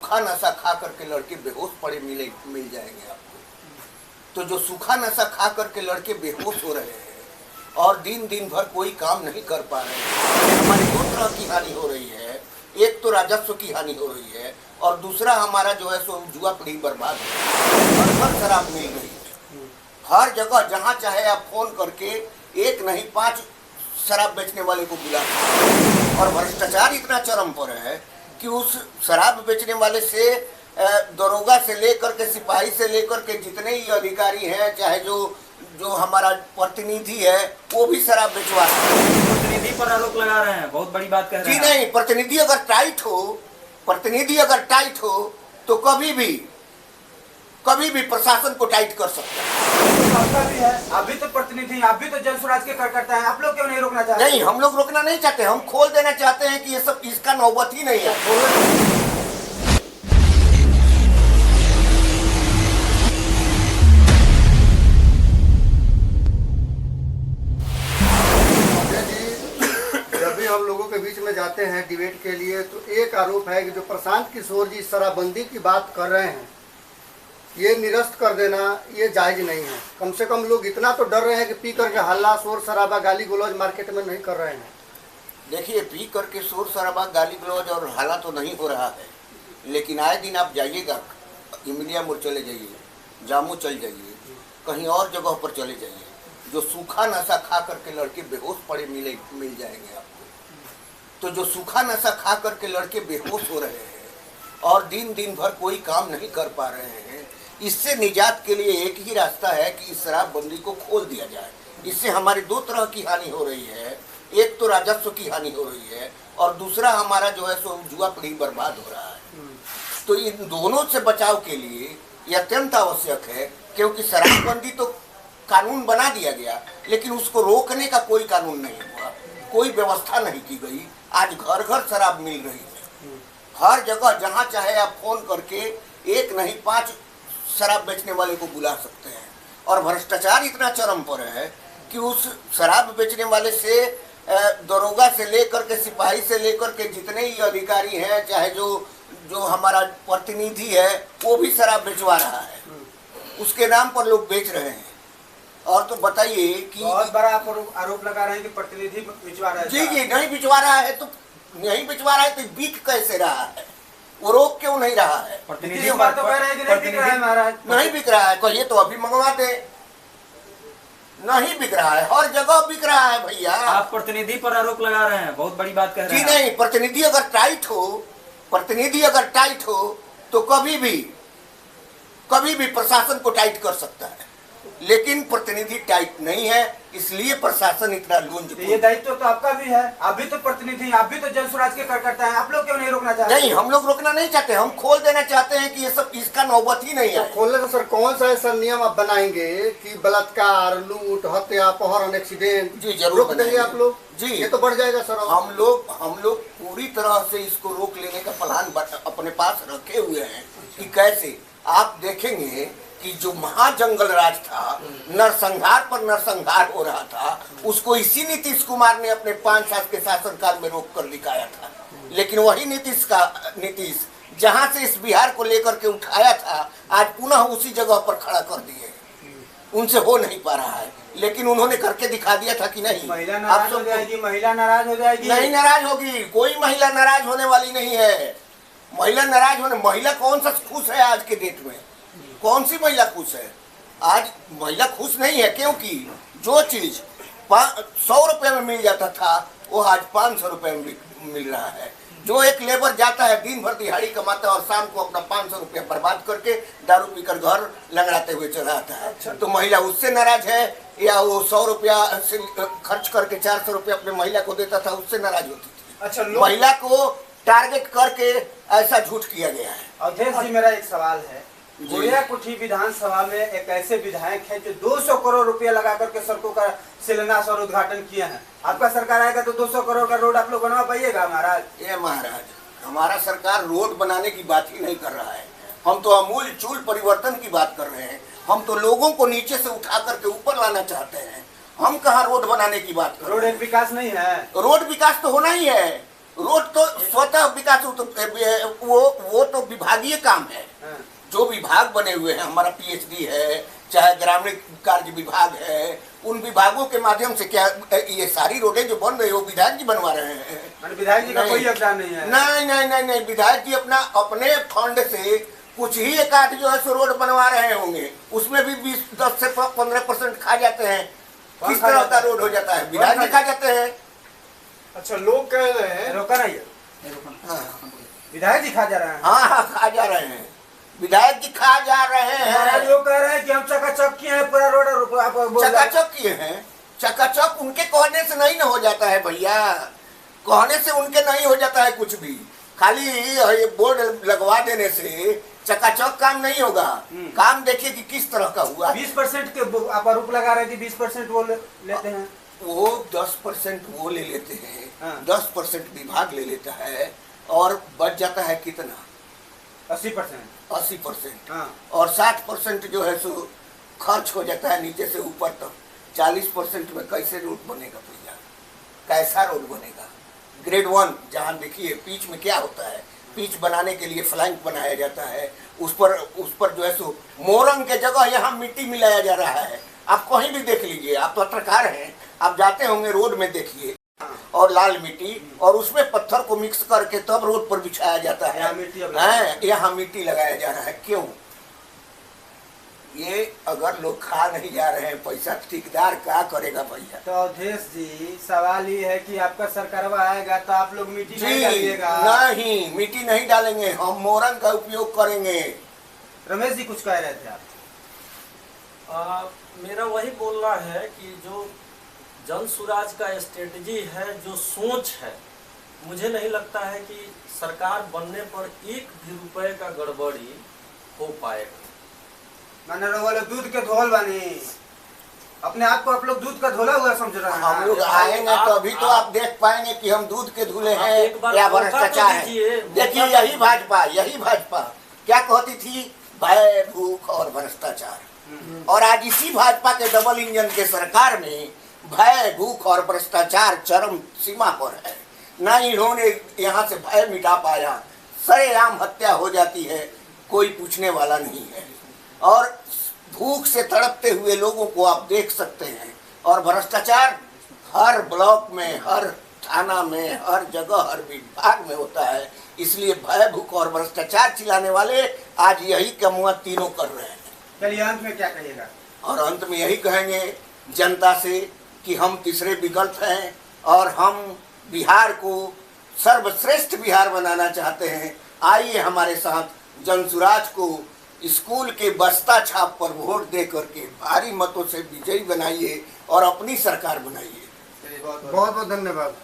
सूखा नशा खा करके लड़के बेहोश पड़े मिल जाएंगे आपको। तो जो सूखा नशा खा करके लड़के बेहोश हो रहे हैं और दिन भर कोई काम नहीं कर पा रहे हैं, हमारी दो तरह की हानि हो रही है। एक तो राजस्व की हानि हो रही है और दूसरा हमारा जो है सो जुआ पीढ़ी बर्बाद है। हर शराब मिल रही है, हर जगह जहाँ चाहे आप फोन करके एक नहीं 5 शराब बेचने वाले को बुला, और भ्रष्टाचार इतना चरम पर है कि उस शराब बेचने वाले से दरोगा से लेकर के सिपाही से लेकर के जितने ही अधिकारी हैं, चाहे जो हमारा प्रतिनिधि है, वो भी शराब बेचवा रहा है। प्रतिनिधि पर आरोप लगा रहे हैं, बहुत बड़ी बात कह रहे हैं। जी नहीं, प्रतिनिधि अगर टाइट हो तो कभी भी प्रशासन को टाइट कर सकता है। भी है, आप भी तो प्रतिनिधि, आप भी तो जन स्वराज के कार्यकर्ता हैं, आप लोग क्यों नहीं रोकना चाहते? नहीं, हम लोग रोकना नहीं चाहते, हम खोल देना चाहते हैं कि ये सब इसका नौबत ही नहीं है। हम लोगों के बीच में जाते हैं डिबेट के लिए, तो एक आरोप है कि जो प्रशांत किशोर जी शराबबंदी की बात कर रहे हैं, ये निरस्त कर देना ये जायज़ नहीं है। कम से कम लोग इतना तो डर रहे हैं कि पी करके हल्ला शोर शराबा गाली गलौज मार्केट में नहीं कर रहे हैं। देखिए, पी करके शोर शराबा गाली गलौज और हल्ला तो नहीं हो रहा है, लेकिन आए दिन आप जाइएगा, इमलिया मोड़ चले जाइए, जामू चल जाइए, कहीं और जगह पर चले जाइए, जो सूखा नशा खा करके लड़के बेहोश पड़े मिल जाएंगे आपको। तो जो सूखा नशा खा करके लड़के बेहोश हो रहे हैं और दिन भर कोई काम नहीं कर पा रहे हैं, इससे निजात के लिए एक ही रास्ता है कि इस शराबबंदी को खोल दिया जाए। इससे हमारी दो तरह की हानि हो रही है, एक तो राजस्व की हानि हो रही है और दूसरा हमारा जो है सो जुआ पीढ़ी बर्बाद हो रहा है। तो इन दोनों से बचाव के लिए ये अत्यंत आवश्यक है, क्योंकि शराबबंदी तो कानून बना दिया गया, लेकिन उसको रोकने का कोई कानून नहीं हुआ, कोई व्यवस्था नहीं की गई। आज घर घर शराब मिल रही है, हर जगह जहाँ चाहे आप फोन करके एक नहीं 5 शराब बेचने वाले को बुला सकते हैं। और भ्रष्टाचार इतना चरम पर है कि उस शराब बेचने वाले से दरोगा से लेकर के सिपाही से लेकर के जितने ही अधिकारी हैं, चाहे जो हमारा प्रतिनिधि है, वो भी शराब बेचवा रहा है, उसके नाम पर लोग बेच रहे हैं। और तो बताइए कि बहुत बड़ा आरोप लगा रहे हैं कि प्रतिनिधि बिचवा रहा है। जी, नहीं बिचवा रहा है, तो नहीं बिचवा रहा है तो बिक कैसे रहा है? वो रोक क्यों नहीं रहा है? प्रतिनिधि बात तो कह रहे हैं कि नहीं बिक रहा है महाराज। नहीं बिक रहा है, कहिए तो अभी मंगवा दे। नहीं बिक रहा है, हर जगह बिक रहा है भैया। आप प्रतिनिधि पर आरोप लगा रहे हैं, बहुत बड़ी बात कह रहे हैं। जी नहीं, प्रतिनिधि अगर टाइट हो तो कभी भी प्रशासन को टाइट कर सकता है, लेकिन प्रतिनिधि टाइट नहीं है, इसलिए प्रशासन इतना लूंज। ये दायित्व तो आपका भी है, आप भी तो प्रतिनिधि, आप भी तो जन स्वराज के कार्यकर्ता हैं, आप लोग क्यों नहीं रोकना चाहते? नहीं, हम लोग रोकना नहीं चाहते, हम खोल देना चाहते हैं कि ये सब इसका नौबत ही नहीं है। तो खोलने तो सर कौन सा ऐसा नियम आप बनाएंगे कि बलात्कार, लूट, हत्या, अपहरण, एक्सीडेंट जी जरूर रोक देंगे आप लोग? जी, ये तो बढ़ जाएगा सर। हम लोग पूरी तरह से इसको रोक लेने का प्लान अपने पास रखे हुए हैं कि कैसे। आप देखेंगे कि जो महाजंगल राज था, नरसंहार पर नरसंहार हो रहा था, उसको इसी नीतीश कुमार ने अपने 5 साल के शासनकाल में रोक कर दिखाया था। लेकिन वही नीतीश जहां से इस बिहार को लेकर के उठाया था, आज पुनः उसी जगह पर खड़ा कर दिए। उनसे हो नहीं पा रहा है, लेकिन उन्होंने करके दिखा दिया था कि नहीं। महिला नाराज हो जाएगी, महिला नाराज हो जाएगी। नहीं नाराज होगी, कोई महिला नाराज होने वाली नहीं है। महिला कौन सा खुश है आज के डेट में? कौन सी महिला खुश है? आज महिला खुश नहीं है, क्योंकि जो चीज 100 रुपए में मिल जाता था, वो आज 500 रुपए में मिल रहा है। जो एक लेबर जाता है, दिन भर दिहाड़ी कमाता है और शाम को अपना 500 रुपया बर्बाद करके दारू पीकर घर लंगड़ाते हुए चला आता है। अच्छा। तो महिला उससे नाराज है, या वो 100 रुपया से खर्च करके 400 रुपया अपने महिला को देता था, उससे नाराज होती थी? अच्छा, महिला को टारगेट करके ऐसा झूठ किया गया है। अध्यक्ष जी, मेरा एक सवाल है। गुड़ियाकुठी विधानसभा में एक ऐसे विधायक है जो 200 करोड़ रुपया लगा करके सड़कों का शिलान्यास और उद्घाटन किए हैं। आपका सरकार आएगा तो 200 करोड़ का रोड आप लोग बनवा पाइएगा महाराज? ये महाराज, हमारा सरकार रोड बनाने की बात ही नहीं कर रहा है, हम तो अमूल चूल परिवर्तन की बात कर रहे हैं। हम तो लोगों को नीचे से उठा करके ऊपर लाना चाहते हैं। हम कहाँ रोड बनाने की बात कर रहे हैं? रोड एक विकास नहीं है? रोड विकास तो होना ही है। रोड तो स्वतः विकास वो तो विभागीय काम है। हाँ। जो विभाग बने हुए हैं, हमारा पीएचडी है, चाहे ग्रामीण कार्य विभाग है, उन विभागों के माध्यम से क्या ये सारी रोडें जो बन रही है वो विधायक जी बनवा रहे हैं। माने विधायक जी का नहीं। कोई योगदान नहीं है? नहीं, विधायक जी अपने फंड से कुछ ही एक आध जो है सो रोड बनवा रहे होंगे, उसमें भी 10 से 15% खा जाते हैं। किस तरह का रोड हो जाता है? विधायक जी खा जाते हैं। अच्छा, लोग कह रहे हैं रोका नहीं है, हाँ विधायक जी खा जा रहे हैं। हाँ, खा जा रहे हैं, विधायक जी खा जा रहे महाराज हैं। वो कह रहे हैं कि हम चकाचक किए हैं पूरा रोड, और आप बोल रहे हैं- चकाचक किए हैं। चकाचक उनके कहने से नहीं ना हो जाता है भैया, कहने से उनके नहीं हो जाता है कुछ भी। खाली ये बोर्ड लगवा देने से चकाचक काम नहीं होगा। काम देखिए कि किस तरह का हुआ। 20% के आप आरोप लगा रहे हैं कि 20% वो लेते हैं। वो 10% वो ले लेते हैं, हाँ। 10% विभाग ले लेता है, और बच जाता है कितना? 80%। 80%। हाँ। और 60% जो है सो खर्च हो जाता है नीचे से ऊपर तक। 40% में कैसे रोड बनेगा भैया? कैसा रोड बनेगा? ग्रेड 1 जहाँ देखिए पिच में क्या होता है, पिच बनाने के लिए फ्लैंक बनाया जाता है, उस पर जो है सो मोरंग के जगह यहाँ मिट्टी मिलाया जा रहा है। आप कहीं भी देख लीजिए, आप पत्रकार हैं, आप जाते होंगे रोड में देखिए, और लाल मिट्टी और उसमें पत्थर को मिक्स करके तब रोड पर बिछाया जाता है। यहाँ मिट्टी लगाया जा रहा है। क्यों? ये अगर लोग खा नहीं जा रहे हैं पैसा, ठेकेदार क्या करेगा भैया? तो अवधेश जी, सवाल ये है कि आपका सरकारवा आएगा तो आप लोग मिट्टी नहीं जी डालिएगा? नहीं, मिट्टी नहीं डालेंगे, हम मोरंग का उपयोग करेंगे। रमेश जी कुछ कह रहे थे आप? मेरा वही बोलना है कि जो जन सुराज का स्ट्रेटजी है, जो सोच है, मुझे नहीं लगता है कि सरकार बनने पर एक भी रुपए का गड़बड़ी हो पाएगा। मैंने बोले दूध के धोल बनी, अपने आप को आप लोग दूध का धोला हुआ समझ रहे हैं। हम लोग आएंगे तो अभी तो आप देख पाएंगे कि हम दूध के धुले हैं या भ्रष्टाचार है। देखिए यही भाजपा क्या कहती थी? भय, भूख और भ्रष्टाचार। और आज इसी भाजपा के डबल इंजन के सरकार में भय, भूख और भ्रष्टाचार चरम सीमा पर है। न इन्होंने यहाँ से भय मिटा पाया, सरेआम हत्या हो जाती है, कोई पूछने वाला नहीं है। और भूख से तड़पते हुए लोगों को आप देख सकते हैं। और भ्रष्टाचार हर ब्लॉक में, हर थाना में, हर जगह, हर विभाग में होता है। इसलिए भय, भूख और भ्रष्टाचार चिल्लाने वाले आज यही कमुआ तीनों कर रहे हैं। चलिए अंत में क्या कहिएगा? और अंत में यही कहेंगे जनता से कि हम तीसरे विकल्प हैं, और हम बिहार को सर्वश्रेष्ठ बिहार बनाना चाहते हैं। आइए हमारे साथ जनसुराज को स्कूल के बस्ता छाप पर वोट दे करके भारी मतों से विजयी बनाइए और अपनी सरकार बनाइए। चलिए बहुत बहुत बहुत धन्यवाद।